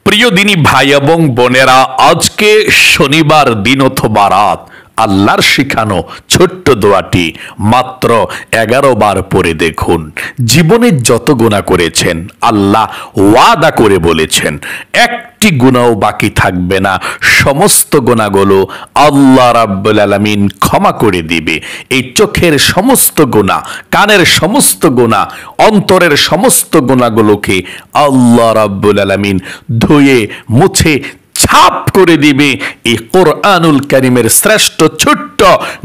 প্রিয় দিনী ভাই এবং বোনেরা, আজকে শনিবার দিন অথবা রাত আল্লাহর শিখানো ছোট্ট দোয়াটি মাত্র 11 বার পড়ে দেখুন। জীবনে যত গুনাহ করেছেন আল্লাহ ওয়াদা করে বলেছেন একটি গুনাহও বাকি থাকবে না, সমস্ত গুনাহগুলো আল্লাহ রাব্বুল আলামিন ক্ষমা করে দিবে। এই চোখের সমস্ত গুনাহ, কানের সমস্ত গুনাহ, অন্তরের সমস্ত গুনাহগুলোকে আল্লাহ রাব্বুল আলামিন ধুয়ে মুছে ছাপ করে দিবে এই কোরআনুল কারীমের শ্রেষ্ঠ ছোট্ট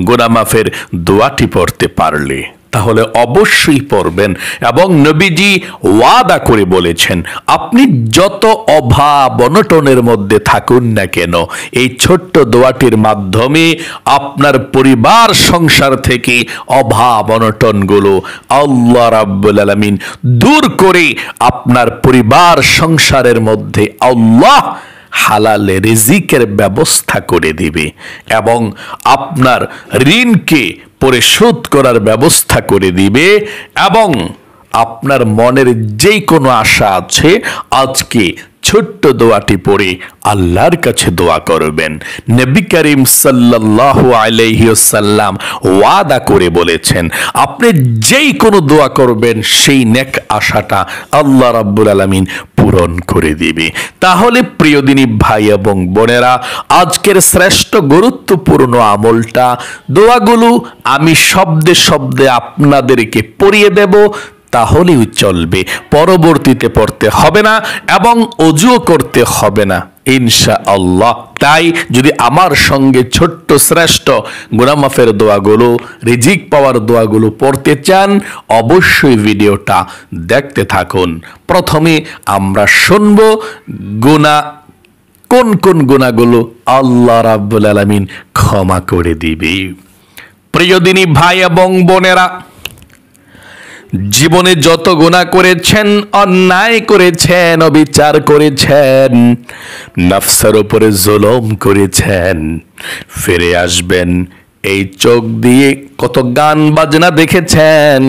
গুনাহ মাফের দোয়াটি পড়তে পারলে। তাহলে অবশ্যই পড়বেন। এবং নবীজি ওয়াদা করে বলেছেন আপনি যত অভাব অনটনের মধ্যে থাকুন না কেন, এই ছোট্ট দোয়াটির মাধ্যমে আপনার পরিবার সংসার থেকে অভাব অনটনগুলো আল্লাহ রাব্বুল আলামিন দূর করে আপনার পরিবার সংসারের মধ্যে আল্লাহ হালাল রিজিকের ব্যবস্থা করে দিবে এবং আপনার ঋণকে পরিশোধ করার ব্যবস্থা করে দিবে। এবং আপনার মনের যেই কোনো আশা আছে আজকে ছোট্ট দোয়াটি পড়ে আল্লাহর কাছে দোয়া করবেন। নবী করিম সাল্লাল্লাহু আলাইহি ওয়াসাল্লাম ওয়াদা করে বলেছেন আপনি যেই কোনো দোয়া করবেন সেই নেক আশাটা আল্লাহ রাব্বুল আলামিন পূরণ করে দিবে। তাহলে প্রিয় দিনী ভাই এবং বোনেরা, আজকের শ্রেষ্ঠ গুরুত্বপূর্ণ আমলটা, দোয়াগুলো আমি শব্দে শব্দে আপনাদেরকে পড়িয়ে দেব, তাহলেই চলবে। পরবর্তীতে পড়তে হবে না এবং ওযুও করতে হবে না ইনশাআল্লাহ। তাই যদি আমার সঙ্গে ছোট্ট শ্রেষ্ঠ গুনাহ মাফের দোয়াগুলো, রিজিক পাওয়ার দোয়াগুলো পড়তে চান, অবশ্যই ভিডিওটা দেখতে থাকুন। প্রথমে আমরা শুনবো গুনাহ, কোন কোন গুনাহগুলো আল্লাহ রাব্বুল আলামিন ক্ষমা করে দিবে। প্রিয় দিনী ভাই এবং বোনেরা, জীবনে যত গুনাহ করেছেন, অন্যায় করেছেন, অবিচার করেছেন, নফসের উপরে জুলুম করেছেন, ফিরে আসবেন এই চোখ দিয়ে কত গান বাজনা দেখেছেন,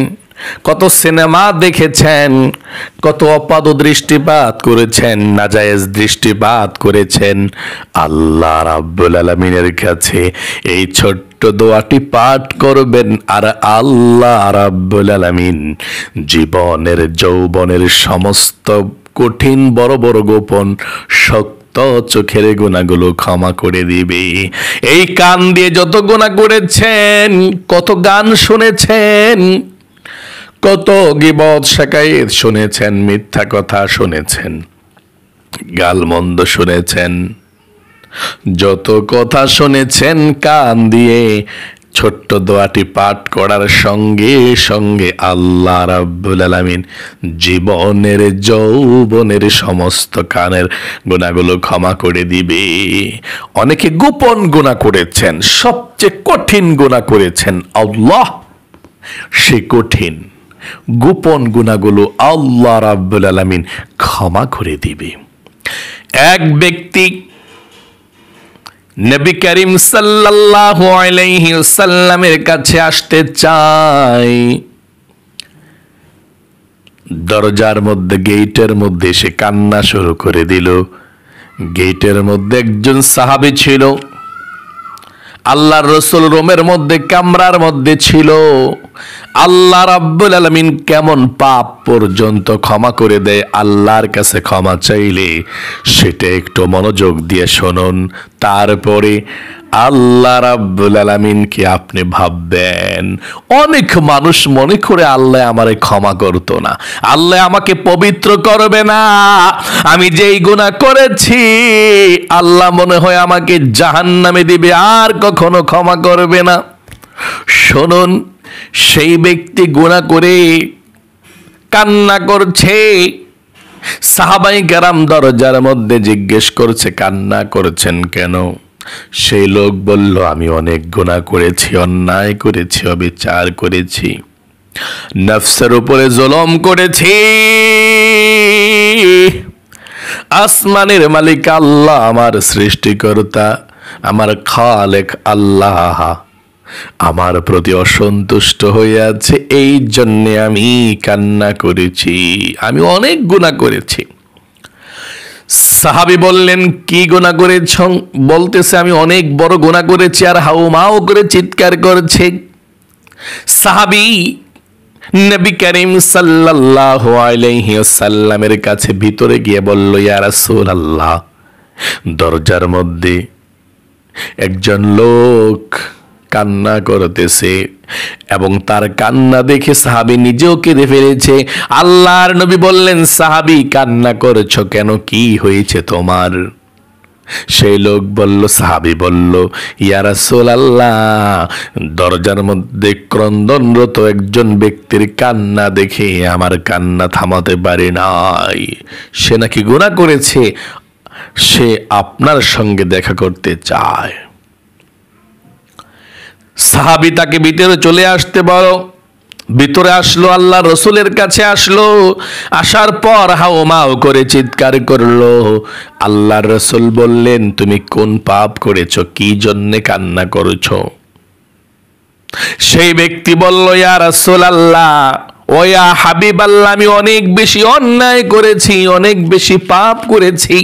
কত সিনেমা দেখেছেন, কত অপাদ দৃষ্টিপাত করেছেন, নাজায়েজ দৃষ্টিপাত করেছেন। আল্লাহ রাব্বুল আলামিনের কাছে এই ছোট্ট দোয়াটি পাঠ করবেন আর আল্লাহ রাব্বুল আলামিন জীবনের যৌবনের সমস্ত কঠিন বড় বড় গোপন শক্ত চোখের গুনাহগুলো ক্ষমা করে দিবে। এই কান দিয়ে যত গুনাহ করেছেন, কত গান শুনেছেন, কত গীবত শিকায়েত শুনেছেন, মিথ্যা কথা শুনেছেন, গালমন্দ শুনেছেন, যত কথা শুনেছেন কান দিয়ে ছোট্ট দোয়াটি পাঠ করার সঙ্গে সঙ্গে আল্লাহ রাব্বুল আলামিন জীবনের যৌবনের সমস্ত কানের গুনাহগুলো ক্ষমা করে দিবে। অনেকে গোপন গুনাহ করেছেন, সবচেয়ে কঠিন গুনাহ করেছেন, আল্লাহ সে কঠিন গোপন গুনাহগুলো আল্লাহ রাব্বুল আলামিন ক্ষমা করে দিবে। এক ব্যক্তি নবী করিম সাল্লাল্লাহু আলাইহি ওয়াসাল্লামের কাছে আসতে চায়, দরজার মধ্যে গেটের মধ্যে সে কান্না শুরু করে দিল। গেটের মধ্যে একজন সাহাবী ছিল, আল্লাহর রাসূল রোমের মধ্যে কামরার মধ্যে ছিল। আল্লাহ রাব্বুল আলামিন কেমন পাপ পর্যন্ত ক্ষমা করে দেয় আল্লাহর কাছে ক্ষমা চাইলে, সেটা একটু মনোযোগ দিয়ে শুনুন। তারপরে আল্লাহ রাব্বুল আলামিনকে আপনি ভাববেন। অনেক মানুষ মনে করে আল্লাহ আমারে ক্ষমা করতো না, আল্লাহ আমাকে পবিত্র করবে না, আমি যেই গুনাহ করেছি আল্লাহ মনে হয় আমাকে জাহান্নামে দিবে, আর কখনো ক্ষমা করবে না। শুনুন, সেই ব্যক্তি গুনাহ করে কান্না করছে, সাহাবায়ে কেরাম দরজার মধ্যে জিজ্ঞেস করছে কান্না করছেন কেন? সেই লোক বলল আমি অনেক গুনাহ করেছি, অন্যায় করেছি, অবিচার করেছি, নফসের উপরে জুলুম করেছি। আসমানের মালিক আল্লাহ, আমার সৃষ্টিকর্তা, আমার খালেক আল্লাহ আমার প্রতি অসন্তুষ্ট হয়ে আছে, এই জন্যে আমি কান্না করেছি, আমি অনেক গুনাহ করেছি। সাহাবী বললেন, কি গুনাহ করেছ? বলতেছে, আমি অনেক বড় গুনাহ করেছি। আর হাউমাউ করে চিৎকার করছে। সাহাবী নবী করিম সাল্লাল্লাহু আলাইহি ওয়াসাল্লামের কাছে ভিতরে গিয়ে বলল, ইয়া রাসূলুল্লাহ, দরজার মধ্যে একজন লোক কান্না করতেছে এবং তার কান্না দেখে সাহাবী নিজেও কেঁদে ফেলেছে। আল্লাহর নবী বললেন, সাহাবী কান্না করেছো কেন? কি হয়েছে তোমার? সেই লোক বলল, সাহাবী বলল, ইয়া রাসূলুল্লাহ, দরজার মধ্যে ক্রন্দনরত একজন ব্যক্তির কান্না দেখে আমার কান্না থামাতে পারি নাই। সে নাকি গুনাহ করেছে, সে আপনার সঙ্গে দেখা করতে চায়। সাহাবী তাকে ভিতরে চলে আসতে বলো। ভিতরে আসলো, আল্লাহ রসুলের কাছে আসলো। আসার পর হাউমাউ করে চিৎকার করলো। আল্লাহ রসুল বললেন, তুমি কোন পাপ করেছো? কি জন্যে কান্না করেছো? সেই ব্যক্তি বলল, ইয়া রাসূলুল্লাহ, ও ইয়া হাবিবাল্লাহ, আমি অনেক বেশি অন্যায় করেছি, অনেক বেশি পাপ করেছি।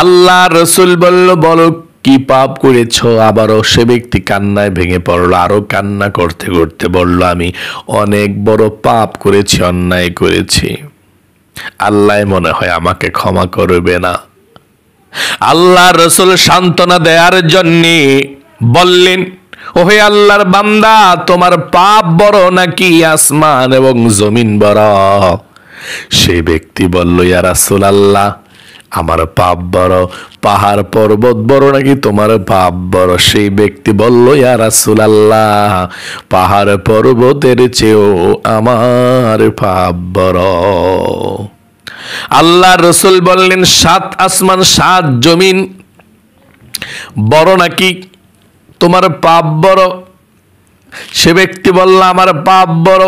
আল্লাহ রসুল বলল, বলো কি পাপ করেছো? আবারও সে ব্যক্তি কান্নায় ভেঙে পড়লো। আরো কান্না করতে করতে বলল, আমি অনেক বড় পাপ করেছি, অন্যায় করেছি। আল্লাহ মনে হয় আমাকে ক্ষমা করবে না। আল্লাহ রসুল সান্ত্বনা দেওয়ার জন্য বললেন, ওহে আল্লাহর বান্দা, তোমার পাপ বড় নাকি আসমান এবং জমিন বড়? সেই ব্যক্তি বলল, ইয়া রাসূলুল্লাহ, আমার পাপ বড়। পাহাড় পর্বত বড় নাকি তোমার পাপ বড়? সেই ব্যক্তি বলল, ইয়া রাসূলুল্লাহ, পাহাড় পর্বতের চেয়েও আমার পাপ বড়। আল্লাহ রসুল বললেন, 7 আসমান 7 জমিন বড় নাকি তোমার পাপ বড়? সে ব্যক্তি বলল, আমার পাপ বড়।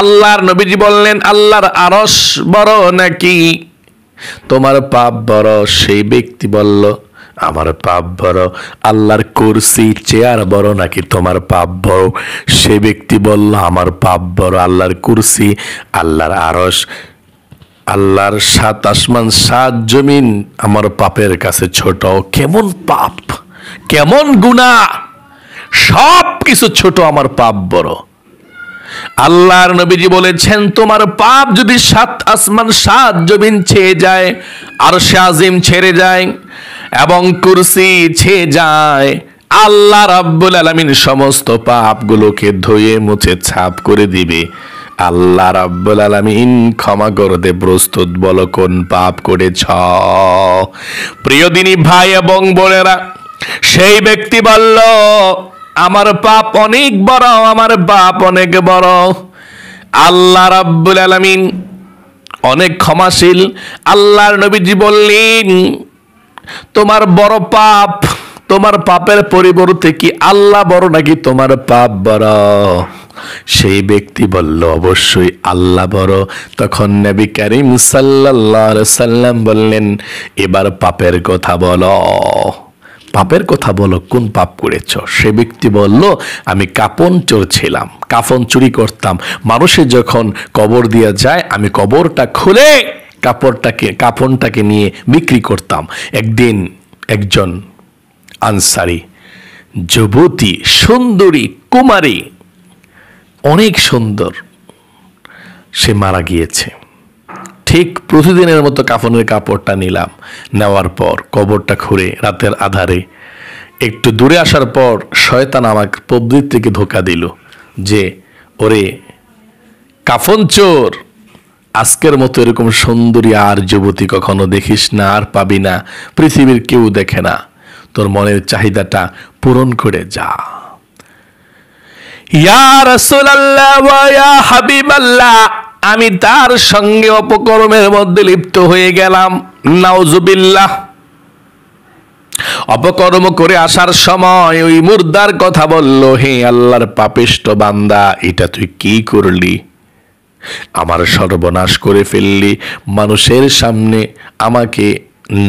আল্লাহর নবীজি বললেন, আল্লাহর আরশ বড় নাকি তোমার পাপ বড়? সেই ব্যক্তি বলল, আমার পাপ বড়। আল্লাহর কুরসি চেয়ার বড় নাকি তোমার পাপ বড়? সেই ব্যক্তি বলল, আমার পাপ বড়। আল্লাহর কুরসি, আল্লাহর আরশ, আল্লাহর 7 আসমান 7 জমিন আমার পাপের কাছে ছোট। কেমন পাপ, কেমন গুনাহ! সব কিছু ছোট, আমার পাপ বড়। আল্লাহর নবীজি বলেছেন, তোমার পাপ যদি 7 আসমান 7 জমিন ছেয়ে যায়, আরশে আজিম ছেড়ে যায় এবং কুরসি ছেয়ে যায়, আল্লাহ রাব্বুল আলামিন সমস্ত পাপগুলোকে ধুয়ে মুছে ছাপ করে দিবে। আল্লাহ রাব্বুল আলামিন ক্ষমা করতে প্রস্তুত। বলো কোন পাপ করেছ? প্রিয় দিনী ভাই এবং বোনেরা, সেই ব্যক্তি বলল, আমার পাপ অনেক বড়, আমার পাপ অনেক বড়। আল্লাহ রাব্বুল আলামিন অনেক ক্ষমাশীল। আল্লাহর নবীজি বললেন, তোমার বড় পাপ, তোমার পাপের পরিবর্তে কি আল্লাহ বড় নাকি তোমার পাপ বড়? সেই ব্যক্তি বলল, অবশ্যই আল্লাহ বড়। তখন নবী করিম সাল্লাল্লাহু আলাইহি সাল্লাম বললেন, এবার পাপের কথা বলো। পাপের কথা বলো, কোন পাপ করেছ? সে ব্যক্তি বলল, আমি কাফন চোর ছিলাম, কাফন চুরি করতাম। মানুষের যখন কবর দিয়া যায়, আমি কবরটা খুলে কাফনটাকে নিয়ে বিক্রি করতাম। একদিন একজন আনসারী যুবতী, সুন্দরী, কুমারী, অনেক সুন্দর, সে মারা গিয়েছে। ঠিক প্রতিদিনের মতো কাফনের কাপড়টা নিলাম। নেওয়ার পর কবরটা খুঁড়ে রাতের আধারে একটু দূরে আসার পর শয়তান আমাকে পবিত্র থেকে ধোকা দিল যে, ওরে কাফন চোর, আজকের মতো এরকম সুন্দরী আর যুবতী কখনো দেখিস না, আর পাবি না, পৃথিবীর কেউ দেখে না। তোর মনের চাহিদাটা পূরণ করে যা। ইয়া রাসূলুল্লাহ ওয়া ইয়া হাবিবাল্লাহ, আমি তার সঙ্গে অপকর্মের মধ্যে লিপ্ত হয়ে গেলাম। নাউজুবিল্লাহ। অপকর্ম করে আসার সময় ওই মুর্দার কথা বলল, হে আল্লাহর পাপিষ্ঠ বান্দা, এটা তুই কি করলি? আমার সর্বনাশ করে ফেললি। মানুষের সামনে আমাকে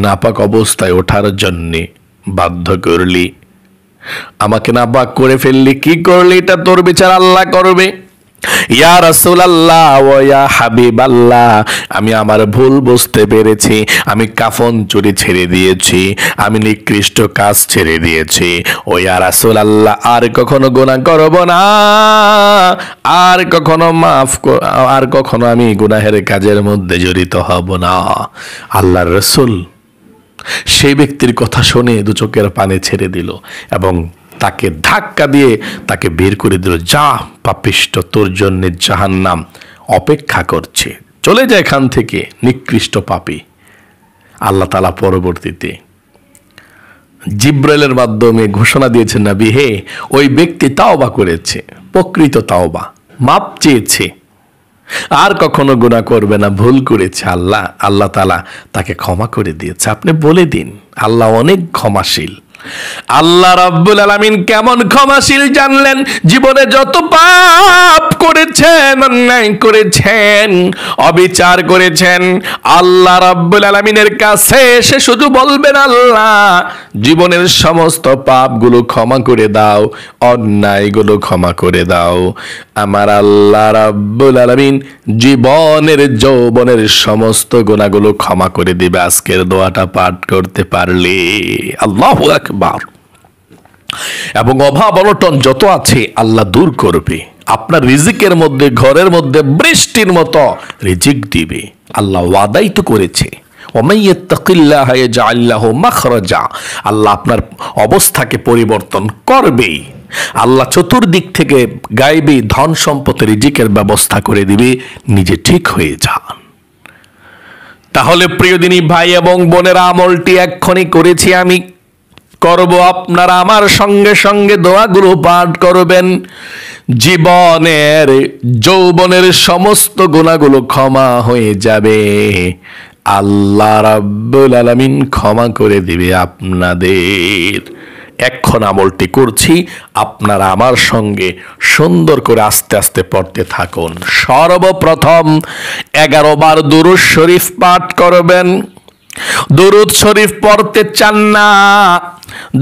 নাপাক অবস্থায় ওঠার জন্যে বাধ্য করলি, আমাকে নাপাক করে ফেললি। কি করলি? এটা তোর বিচার আল্লাহ করবে। ইয়া রাসূলুল্লাহ ওয়া ইয়া হাবিবাল্লাহ, আমি আমার ভুল বুঝতে পেরেছি, আমি কাফন চুরি ছেড়ে দিয়েছি, আমি নিকৃষ্ট কাজ ছেড়ে দিয়েছি। ও ইয়া রাসূলুল্লাহ, আর কখনো গুনাহ করব না, আর কখনো আমি গুনাহের কাজের মধ্যে জড়িত হব না। আল্লাহর রাসূল সেই ব্যক্তির কথা শুনে দু চোখের পানি ছেড়ে দিল এবং তাকে ধাক্কা দিয়ে তাকে বের করে দিল। যা পাপিষ্ট, তোর জন্য জাহান্নাম অপেক্ষা করছে, চলে যায় এখান থেকে, নিকৃষ্ট পাপী। আল্লাহ তাআলা পরবর্তীতে জিব্রাইলের মাধ্যমে ঘোষণা দিয়েছেন, নবী হে, ওই ব্যক্তি তাওবা করেছে, প্রকৃত তাওবা, মাপ চেয়েছে, আর কখনো গুনাহ করবে না, ভুল করেছে। আল্লাহ তাআলা তাকে ক্ষমা করে দিয়েছে। আপনি বলে দিন, আল্লাহ অনেক ক্ষমাশীল। আল্লাহ রাব্বুল আলামিন কেমন ক্ষমাশীল জানলেন? জীবনে যত পাপ করেছেন, অন্যায় করেছেন, অবিচার করেছেন, আল্লাহ রাব্বুল আলামিনের কাছে এসে শুধু বলবেন, আল্লাহ জীবনের সমস্ত পাপগুলো ক্ষমা করে দাও, অন্যায়গুলো ক্ষমা করে দাও। আমার আল্লাহ রাব্বুল আলামিন জীবনের যৌবনের সমস্ত গুনাহগুলো ক্ষমা করে দিবে আজকের দোয়াটা পাঠ করতে পারলে। আল্লাহু আকবার। এবং অভাব অনটন যত আছে আল্লাহ দূর করবে। আপনার রিজিকের মধ্যে, ঘরের মধ্যে বৃষ্টির মতো রিজিক দিবে। আল্লাহ ওয়াদাই তো করেছে, ওমান ইয়াত্তাকিল্লাহ ইয়াজআল লাহু মাখরাজা। আল্লাহ আপনার অবস্থাকে পরিবর্তন করবেই। আল্লাহ চতুর্দিক থেকে গায়েবী ধন সম্পদের রিজিকের ব্যবস্থা করে দিবে, নিজে ঠিক হয়ে যান। তাহলে প্রিয় দিনী ভাই এবং বোনেরা, আমলটি এক্ষুনি করেছি আমি, করব, আপনারা আমার সঙ্গে সঙ্গে দোয়াগুলো পাঠ করবেন। জীবনের যৌবনের সমস্ত গুনাহগুলো ক্ষমা হয়ে যাবে, আল্লাহ রাব্বুল আলামিন ক্ষমা করে দিবে আপনাদের। এখন আমলটি করছি, আপনারা আমার সঙ্গে সুন্দর করে আস্তে আস্তে পড়তে থাকুন। সর্বপ্রথম 11 বার দুরূদ শরীফ পাঠ করবেন। দুরূদ শরীফ পড়তে চান না?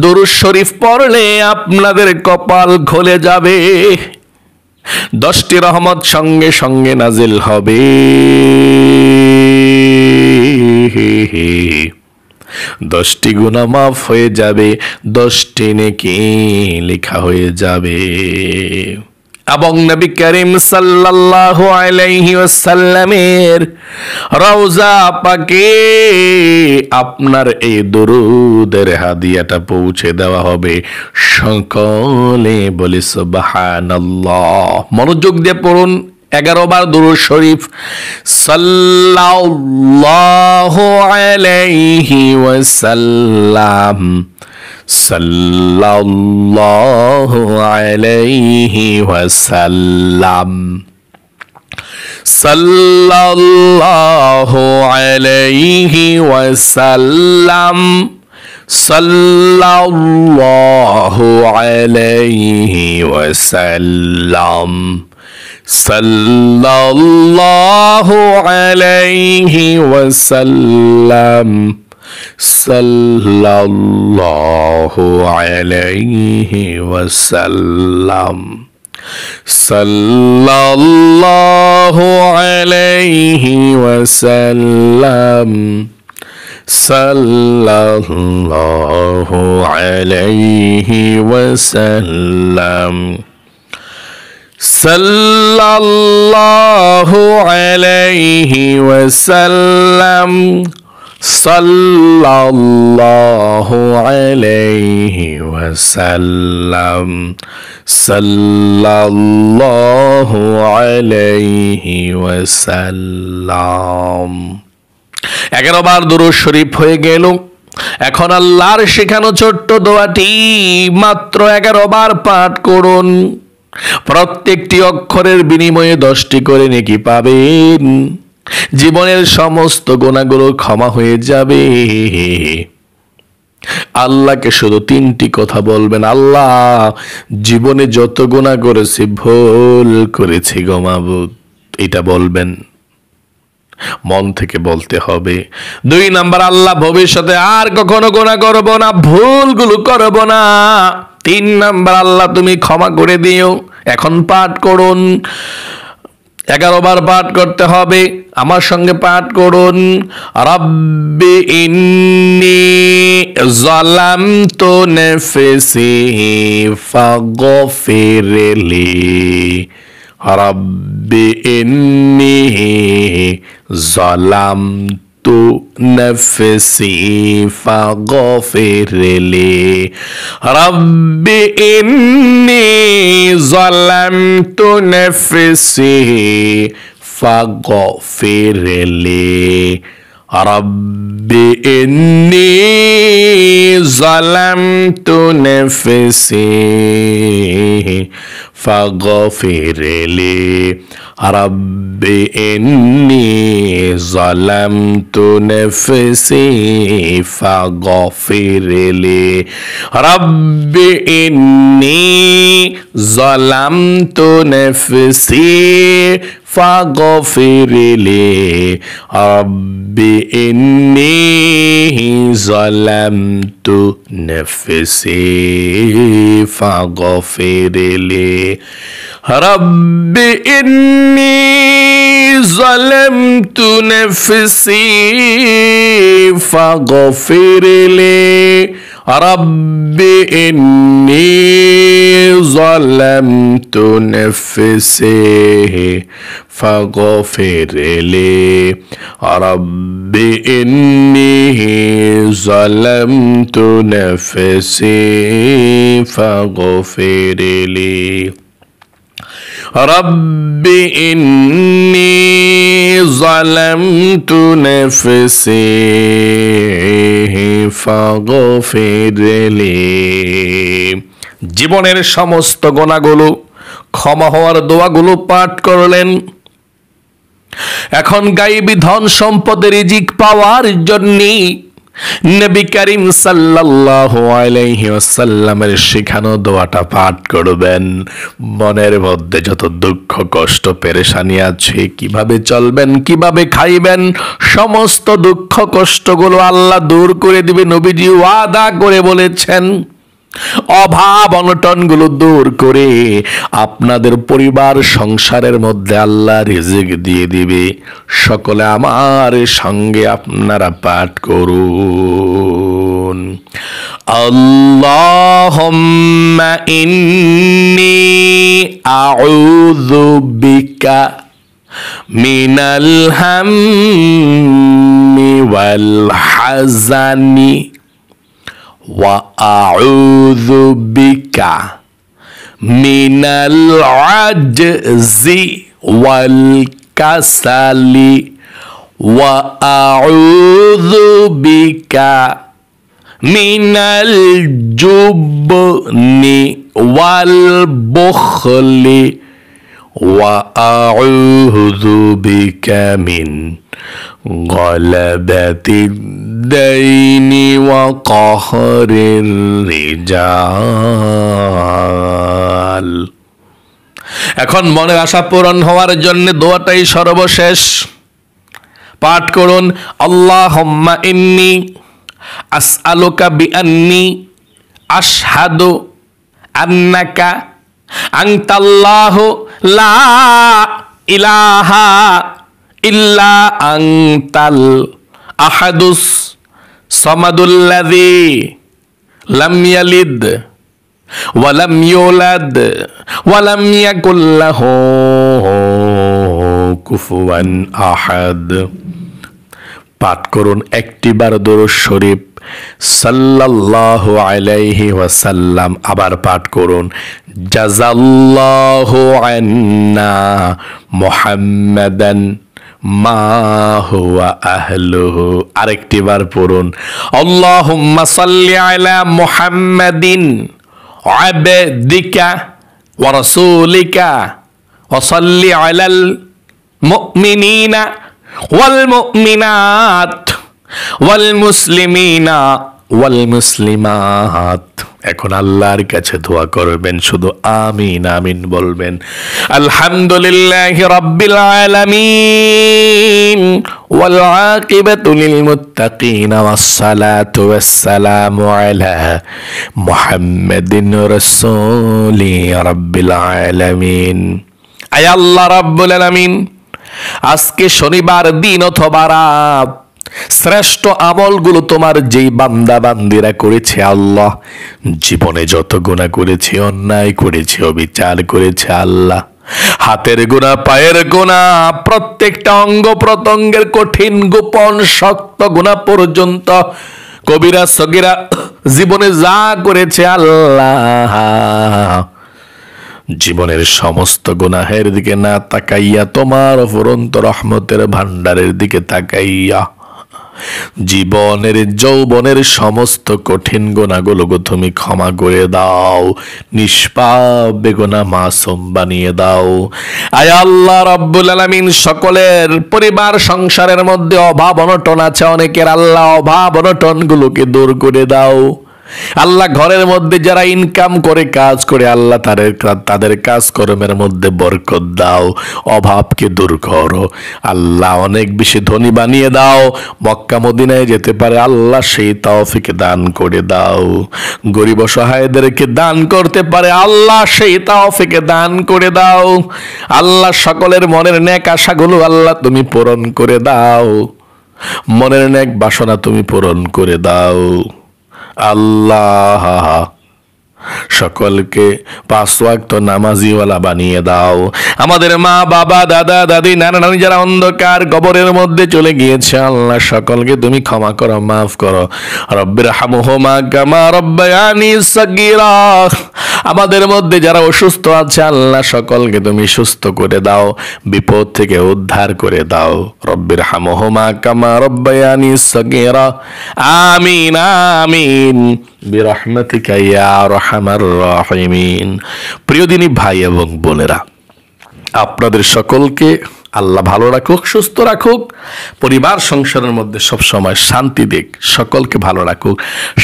দুরূদ শরীফ পড়লে আপনাদের কপাল খুলে যাবে, 10টি রহমত সঙ্গে সঙ্গে নাজিল হবে, 10টি গুনাহ মাফ হয়ে যাবে, 10টি নেকি লেখা হয়ে যাবে। এবং নবী করিম সাল্লাল্লাহু আলাইহি ওয়াসাল্লামের রওজা পাকে আপনার এই দরুদের হাদিয়াটা পৌঁছে দেওয়া হবে। সকলে বলি সুবহানাল্লাহ। মনোযোগ দিয়ে পড়ুন 11 বার দুরূদ শরীফ। সাল্লাল্লাহু আলাইহি ওয়াসাল্লাম, সাল্লাল্লাহু আলাইহি ওয়াসাল্লাম, সাল্লাল্লাহু আলাইহি ওয়াসাল্লাম, সাল্লাল্লাহু আলাইহি ওয়াসাল্লাম, সাল্লাল্লাহু আলাইহি ওয়াসাল্লাম, সাল্লাল্লাহু আলাইহি ওয়াসাল্লাম, সাল্লাল্লাহু আলাইহি ওয়াসাল্লাম, সাল্লাল্লাহু আলাইহি ওয়াসাল্লাম, সাল্লাল্লাহু আলাইহি ওয়াসাল্লাম, সাল্লাল্লাহু আলাইহি ওয়াসাল্লাম, সাল্লাল্লাহু আলাইহি ওয়াসাল্লাম। 11 বার দুরূদ শরীফ হয়ে গেল। এখন আল্লাহর শেখানো ছোট্ট দোয়াটি মাত্র 11 বার পাঠ করুন। প্রত্যেকটি অক্ষরের বিনিময়ে 10টি করে নেকি পাবেন। জীবনের সমস্ত গুনাহগুলো ক্ষমা হয়ে যাবে। আল্লাহকে শুধু 3টি কথা বলবেন, আল্লাহ জীবনে যত গুনাহ করেছি, ভুল করেছি গো মাবুদ, এটা বলবেন, মন থেকে বলতে হবে। 2 নাম্বার, আল্লাহ ভবিষ্যতে আর কখনো গুনাহ করব না, ভুলগুলো করব না। 3 নাম্বার, আল্লাহ তুমি ক্ষমা করে দিও। এখন পাঠ করুন, 11 বার পাঠ করতে হবে। আমার সঙ্গে পাঠ করুন, রাব্বি ইন্নী যালামতু নাফসি ফাগফিরলি, রাব্বি ইন্নী যালামতু নাফসি ফাগফিরলি, রাব্বি ইন্নী যালামতু নাফসি ফাগফিরলি, রাব্বি ইন্নী যালামতু নাফসি ফাগফিরলি, রাব্বি ইন্নী যালামতু নাফসি ফাগফিরলি, রাব্বি ইন্নী যালামতু নাফসি ফাগফিরলি, রাব্বি ইন্নী যালামতু নাফসি ফাগফিরলি, রাব্বি ইন্নী যালামতু নাফসি ফাগফিরলি, রাব্বি ইন্নী যালামতু নাফসি ফাগফিরলি, রাব্বি ইন্নী যালামতু নাফসি ফাগফিরলি, রাব্বি ইন্নী যালামতু নাফসি ফাগফিরলি। জীবনের সমস্ত গুনাহগুলো ক্ষমা হওয়ার দোয়াগুলো পাঠ করলেন। এখন গায়েবী ধন সম্পদের রিজিক পাওয়ার জন্য নবী করিম সাল্লাল্লাহু আলাইহি ওয়াসাল্লামের শেখানো দোয়াটা পাঠ করবেন। মনের মধ্যে যত দুঃখ কষ্ট পেরেশানি আছে, কিভাবে চলবেন, কিভাবে খাইবেন, সমস্ত দুঃখ কষ্টগুলো আল্লাহ দূর করে দিবে। নবীজি ওয়াদা করে বলেছেন, অভাব অনটনগুলো দূর করে আপনাদের পরিবার সংসারের মধ্যে আল্লাহ রিজিক দিয়ে দিবে। সকলে আমার সঙ্গে আপনারা পাঠ করুন, আল্লাহুম্মা ইন্নী আউযু বিকা মিনাল হাম্মি ওয়াল হাযানি ওয়া আউযু বিকা মিনাল আজজি ওয়াল কাসালি ওয়া আউযু বিকা মিনাল জুবনি ওয়াল বুখলি ওয়া আউযু বিকা মিন গলাবাতিদ দাইনি ওয়া কাহরির রিজাল। এখন মনের আশা পূরণ হওয়ার জন্য দোয়াটাই সর্বশেষ। পাঠ করুন, আল্লাহুম্মা ইন্নী আসআলুকা বিআন্নী আশহাদু আন্নাকা আনতাল্লাহু লা ইলাহা ইল্লা আনতাল আহাদুস সামাদুল্লাযী লাম ইয়ালিদ ওয়া লাম ইউলাদ ওয়া লাম ইয়াকুল লাহু কুফুয়ান আহাদ। পাঠ করুন একটিবার দরুদ শরীফ সাল্লাল্লাহু আলাইহি ওয়াসাল্লাম। আবার পাঠ করুন, জাযাল্লাহু আন্না মুহাম্মাদান মা হুয়া আহলুহু। আরেকটিবার পড়ুন, আল্লাহুম্মা সাল্লি আলা মুহাম্মাদিন আবদিকা ওয়া রাসূলিকা ওয়া সাল্লি আলাল মুমিনিনা ওয়াল মুমিনাত ওয়াল মুসলিমিনা ওয়াল মুসলিমাত এখন আল্লাহর কাছে দোয়া করবেন, শুধু আমিন আমিন বলবেন। আলহামদুলিল্লাহি রাব্বিল আলামিন ওয়াল আকিবাতু লিল মুত্তাকিন ওয়াস সালাতু ওয়াস সালামু আলা মুহাম্মাদিন রাসূলি রাব্বিল আলামিন। আয় আল্লাহ রাব্বুল আলামিন, আজকে শনিবার দিন অথবা রাত, শ্রেষ্ঠ আমলগুলো তোমার যেই বান্দা বান্দিরা করেছে আল্লাহ, জীবনে যত গুনাহ করেছে, অন্যায় করেছে, অবিচার করেছে আল্লাহ, হাতের গুনাহ, পায়ের গুনাহ, প্রত্যেকটা অঙ্গ প্রত্যঙ্গের কঠিন গোপন শক্ত গুনাহ পর্যন্ত, কবিরা সগীরা জীবনে যা করেছে আল্লাহ, জীবনের সমস্ত গুনাহের দিকে না তাকাইয়া তোমার অফুরন্ত রহমতের ভান্ডারের দিকে তাকাইয়া জীবনের যৌবনের সমস্ত কঠিন গুনাহগুলো তুমি ক্ষমা করে দাও, নিষ্পাপ বেগুনাহ মাসুম বানিয়ে দাও। আয় আল্লাহ রাব্বুল আলামিন, সকলের পরিবার সংসারের মধ্যে অভাব অনটন আছে অনেকের, আল্লাহ অভাব অনটন গুলোকে দূর করে দাও। আল্লাহ ঘরের মধ্যে যারা ইনকাম করে কাজ করে আল্লাহ তাদের কাজকর্মের মধ্যে বরকত দাও, অভাবকে দূর করো আল্লাহ, অনেক বেশি ধনী বানিয়ে দাও, মক্কা মদিনায় যেতে পারে আল্লাহ সেই তৌফিক দান করে দাও, গরিব অসহায়দেরকে দান করতে পারে আল্লাহ সেই তৌফিক দান করে দাও। আল্লাহ সকলের মনের নেক আশাগুলো আল্লাহ তুমি পূরণ করে দাও, মনের নেক বাসনা তুমি পূরণ করে দাও আল্লাহ। সকলকে 5 ওয়াক্ত নামাজিওয়ালা বানিয়ে দাও। আমাদের মা বাবা দাদা দাদি নানা নানি যারা অন্ধকার কবরের মধ্যে চলে গিয়েছে আল্লাহ, সকলকে তুমি ক্ষমা করো, মাফ করো। রব্বির হামহুমা কামা রব্বায়ানি সাগীরা। আমাদের মধ্যে যারা অসুস্থ আছে আল্লাহ, সকলকে তুমি সুস্থ করে দাও, বিপদ থেকে উদ্ধার করে দাও। রব্বির হামহুমা কামা রব্বায়ানি সাগীরা। আমিন আমিন বিরহমাতিকা ইয়া আরহামার রাহিমিন। প্রিয় দিনী ভাই এবং বোনেরা, আপনাদের সকলকে আল্লাহ ভালো রাখুক, সুস্থ রাখুক, পরিবার সংসারের মধ্যে সব সময় শান্তি দিক, সকলকে ভালো রাখুক।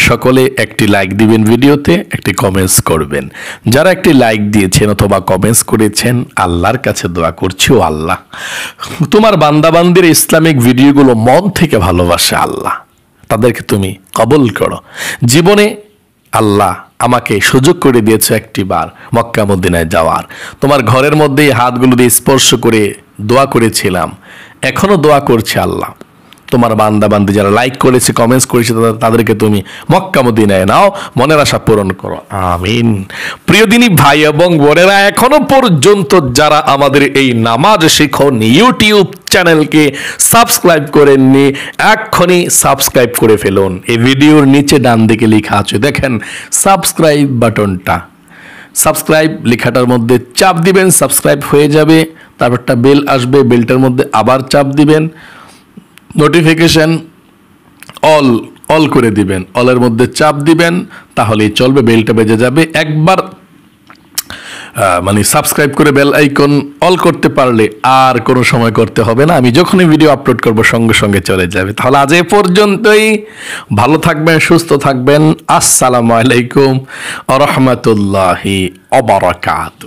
সকলে একটি লাইক দিবেন, ভিডিওতে একটি কমেন্টস করবেন। যারা একটি লাইক দিয়েছেন অথবা কমেন্টস করেছেন, আল্লাহর কাছে দোয়া করছি, ও আল্লাহ তোমার বান্দাবান্দির ইসলামিক ভিডিওগুলো মন থেকে ভালোবাসে আল্লাহ, তাদেরকে তুমি কবুল করো। জীবনে আল্লাহ আমাকে সুযোগ করে দিয়েছো একটি বার মক্কা মদিনায় যাওয়ার, তোমার ঘরের মধ্যেই হাতগুলো দিয়ে স্পর্শ করে দোয়া করেছিলাম, এখনো দোয়া করছে আল্লাহ। তোমার বান্দা বান্দি যারা লাইক করেছে, কমেন্টস করেছে, তাদেরকে তুমি মক্কা মদিনায় নাও, মনের আশা পূরণ করো, আমিন। প্রিয় দিনী ভাই এবং বোনেরা, এখনো পর্যন্ত যারা আমাদের এই নামাজ শিখন ইউটিউব চ্যানেলকে সাবস্ক্রাইব করেননি, এক্ষুনি সাবস্ক্রাইব করে ফেলুন। এই ভিডিওর নিচে ডান দিকে লেখা আছে, দেখেন সাবস্ক্রাইব বাটনটা, সাবস্ক্রাইব লেখাটার মধ্যে চাপ দিবেন, সাবস্ক্রাইব হয়ে যাবে। তারপরটা বেল আসবে, বেলটার মধ্যে আবার চাপ দিবেন, নোটিফিকেশন অল করে দিবেন, অলের মধ্যে চাপ দিবেন, তাহলেই চলবে, বেলটা বেজে যাবে। একবার সাবস্ক্রাইব করে বেল আইকন অল করতে পারলে আর কোনো সময় করতে হবে না, আমি যখনই ভিডিও আপলোড করব সঙ্গে সঙ্গে চলে যাবে। তাহলে আজ এ পর্যন্তই, ভালো থাকবেন, সুস্থ থাকবেন। আসসালামু আলাইকুম ওয়া রাহমাতুল্লাহি ওয়া বারাকাতুহু।